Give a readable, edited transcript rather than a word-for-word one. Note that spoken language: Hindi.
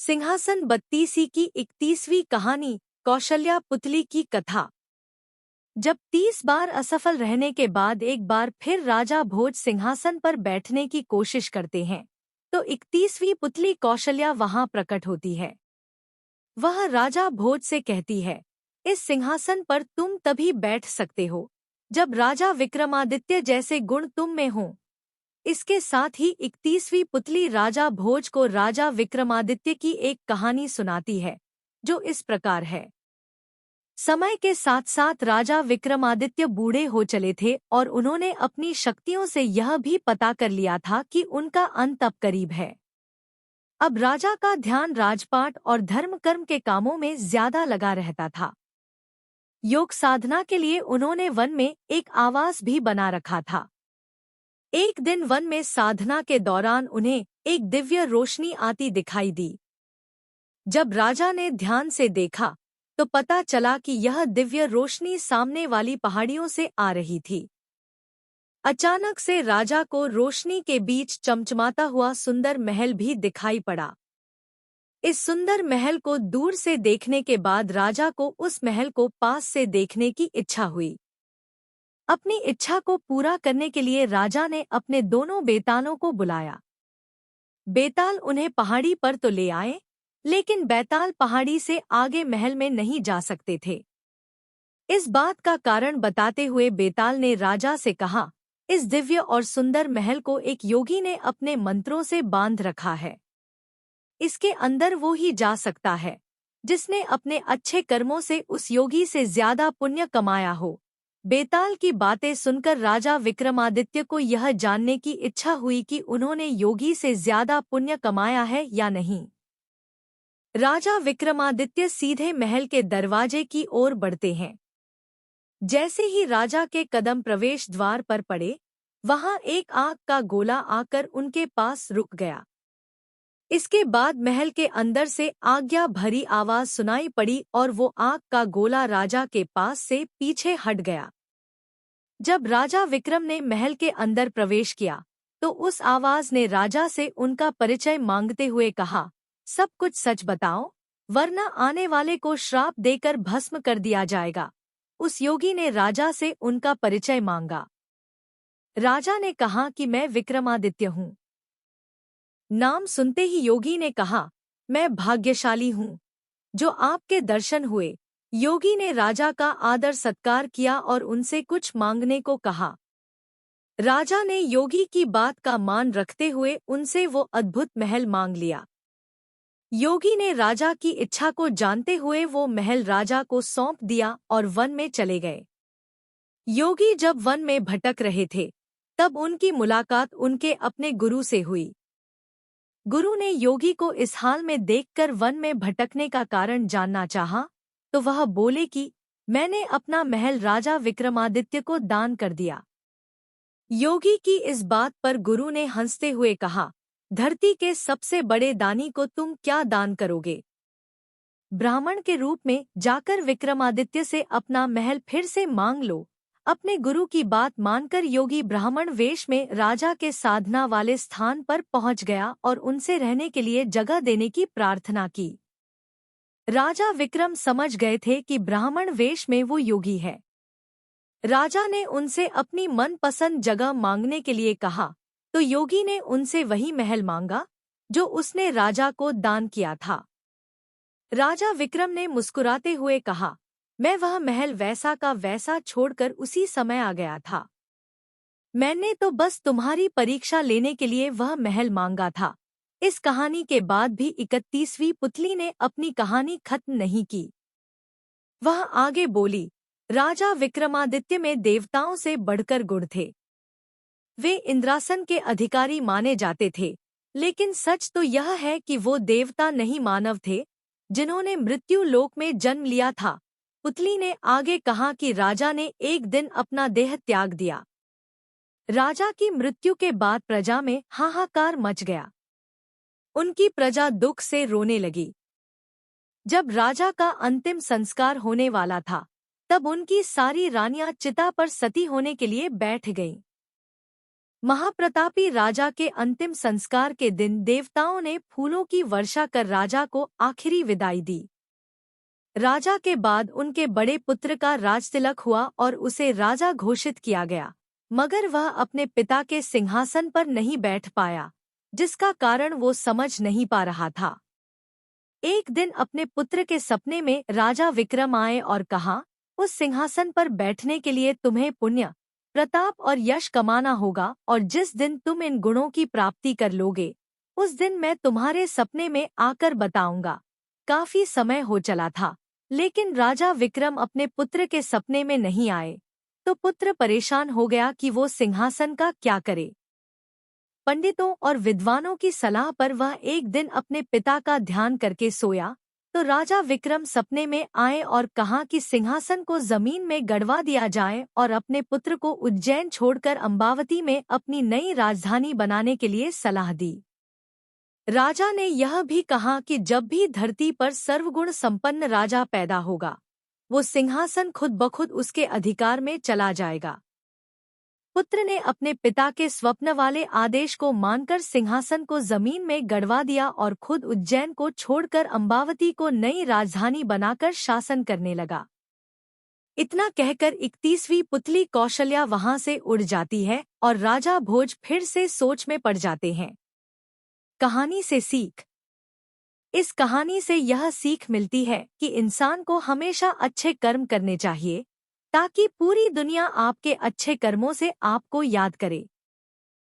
सिंहासन बत्तीसी की 31वीं कहानी। कौशल्या पुतली की कथा। जब 30 बार असफल रहने के बाद एक बार फिर राजा भोज सिंहासन पर बैठने की कोशिश करते हैं, तो 31वीं पुतली कौशल्या वहां प्रकट होती है। वह राजा भोज से कहती है, इस सिंहासन पर तुम तभी बैठ सकते हो जब राजा विक्रमादित्य जैसे गुण तुम में हों। इसके साथ ही 31वीं पुतली राजा भोज को राजा विक्रमादित्य की एक कहानी सुनाती है, जो इस प्रकार है। समय के साथ साथ राजा विक्रमादित्य बूढ़े हो चले थे और उन्होंने अपनी शक्तियों से यह भी पता कर लिया था कि उनका अंत अब करीब है। अब राजा का ध्यान राजपाट और धर्म कर्म के कामों में ज्यादा लगा रहता था। योग साधना के लिए उन्होंने वन में एक आवास भी बना रखा था। एक दिन वन में साधना के दौरान उन्हें एक दिव्य रोशनी आती दिखाई दी। जब राजा ने ध्यान से देखा तो पता चला कि यह दिव्य रोशनी सामने वाली पहाड़ियों से आ रही थी। अचानक से राजा को रोशनी के बीच चमचमाता हुआ सुंदर महल भी दिखाई पड़ा। इस सुंदर महल को दूर से देखने के बाद राजा को उस महल को पास से देखने की इच्छा हुई। अपनी इच्छा को पूरा करने के लिए राजा ने अपने दोनों बेतालों को बुलाया। बेताल उन्हें पहाड़ी पर तो ले आए, लेकिन बैताल पहाड़ी से आगे महल में नहीं जा सकते थे। इस बात का कारण बताते हुए बेताल ने राजा से कहा, इस दिव्य और सुंदर महल को एक योगी ने अपने मंत्रों से बांध रखा है। इसके अंदर वो ही जा सकता है जिसने अपने अच्छे कर्मों से उस योगी से ज्यादा पुण्य कमाया हो। बेताल की बातें सुनकर राजा विक्रमादित्य को यह जानने की इच्छा हुई कि उन्होंने योगी से ज्यादा पुण्य कमाया है या नहीं। राजा विक्रमादित्य सीधे महल के दरवाजे की ओर बढ़ते हैं। जैसे ही राजा के कदम प्रवेश द्वार पर पड़े, वहां एक आग का गोला आकर उनके पास रुक गया। इसके बाद महल के अंदर से आज्ञा भरी आवाज सुनाई पड़ी और वो आग का गोला राजा के पास से पीछे हट गया। जब राजा विक्रम ने महल के अंदर प्रवेश किया, तो उस आवाज ने राजा से उनका परिचय मांगते हुए कहा, सब कुछ सच बताओ, वरना आने वाले को श्राप देकर भस्म कर दिया जाएगा। उस योगी ने राजा से उनका परिचय मांगा। राजा ने कहा कि मैं विक्रमादित्य हूँ। नाम सुनते ही योगी ने कहा, मैं भाग्यशाली हूँ जो आपके दर्शन हुए। योगी ने राजा का आदर सत्कार किया और उनसे कुछ मांगने को कहा। राजा ने योगी की बात का मान रखते हुए उनसे वो अद्भुत महल मांग लिया। योगी ने राजा की इच्छा को जानते हुए वो महल राजा को सौंप दिया और वन में चले गए। योगी जब वन में भटक रहे थे, तब उनकी मुलाकात उनके अपने गुरु से हुई। गुरु ने योगी को इस हाल में देखकर वन में भटकने का कारण जानना चाहा, तो वह बोले कि मैंने अपना महल राजा विक्रमादित्य को दान कर दिया। योगी की इस बात पर गुरु ने हंसते हुए कहा, धरती के सबसे बड़े दानी को तुम क्या दान करोगे? ब्राह्मण के रूप में जाकर विक्रमादित्य से अपना महल फिर से मांग लो। अपने गुरु की बात मानकर योगी ब्राह्मण वेश में राजा के साधना वाले स्थान पर पहुंच गया और उनसे रहने के लिए जगह देने की प्रार्थना की। राजा विक्रम समझ गए थे कि ब्राह्मण वेश में वो योगी है। राजा ने उनसे अपनी मनपसंद जगह मांगने के लिए कहा, तो योगी ने उनसे वही महल मांगा जो उसने राजा को दान किया था। राजा विक्रम ने मुस्कुराते हुए कहा, मैं वह महल वैसा का वैसा छोड़कर उसी समय आ गया था। मैंने तो बस तुम्हारी परीक्षा लेने के लिए वह महल मांगा था। इस कहानी के बाद भी 31वीं पुतली ने अपनी कहानी खत्म नहीं की। वह आगे बोली, राजा विक्रमादित्य में देवताओं से बढ़कर गुण थे। वे इंद्रासन के अधिकारी माने जाते थे, लेकिन सच तो यह है कि वो देवता नहीं मानव थे, जिन्होंने मृत्यु लोक में जन्म लिया था। पुतली ने आगे कहा कि राजा ने एक दिन अपना देह त्याग दिया। राजा की मृत्यु के बाद प्रजा में हाहाकार मच गया। उनकी प्रजा दुख से रोने लगी। जब राजा का अंतिम संस्कार होने वाला था, तब उनकी सारी रानियां चिता पर सती होने के लिए बैठ गईं। महाप्रतापी राजा के अंतिम संस्कार के दिन देवताओं ने फूलों की वर्षा कर राजा को आखिरी विदाई दी। राजा के बाद उनके बड़े पुत्र का राजतिलक हुआ और उसे राजा घोषित किया गया, मगर वह अपने पिता के सिंहासन पर नहीं बैठ पाया, जिसका कारण वो समझ नहीं पा रहा था। एक दिन अपने पुत्र के सपने में राजा विक्रम आए और कहा, उस सिंहासन पर बैठने के लिए तुम्हें पुण्य, प्रताप और यश कमाना होगा, और जिस दिन तुम इन गुणों की प्राप्ति कर लोगे उस दिन मैं तुम्हारे सपने में आकर बताऊंगा। काफी समय हो चला था, लेकिन राजा विक्रम अपने पुत्र के सपने में नहीं आए, तो पुत्र परेशान हो गया कि वो सिंहासन का क्या करे। पंडितों और विद्वानों की सलाह पर वह एक दिन अपने पिता का ध्यान करके सोया, तो राजा विक्रम सपने में आए और कहा कि सिंहासन को जमीन में गड़वा दिया जाए और अपने पुत्र को उज्जैन छोड़कर अम्बावती में अपनी नई राजधानी बनाने के लिए सलाह दी। राजा ने यह भी कहा कि जब भी धरती पर सर्वगुण संपन्न राजा पैदा होगा, वो सिंहासन खुद ब खुद उसके अधिकार में चला जाएगा। पुत्र ने अपने पिता के स्वप्न वाले आदेश को मानकर सिंहासन को जमीन में गड़वा दिया और खुद उज्जैन को छोड़कर अम्बावती को नई राजधानी बनाकर शासन करने लगा। इतना कहकर 31वीं पुतली कौशल्या वहां से उड़ जाती है और राजा भोज फिर से सोच में पड़ जाते हैं। कहानी से सीख। इस कहानी से यह सीख मिलती है कि इंसान को हमेशा अच्छे कर्म करने चाहिए, ताकि पूरी दुनिया आपके अच्छे कर्मों से आपको याद करे।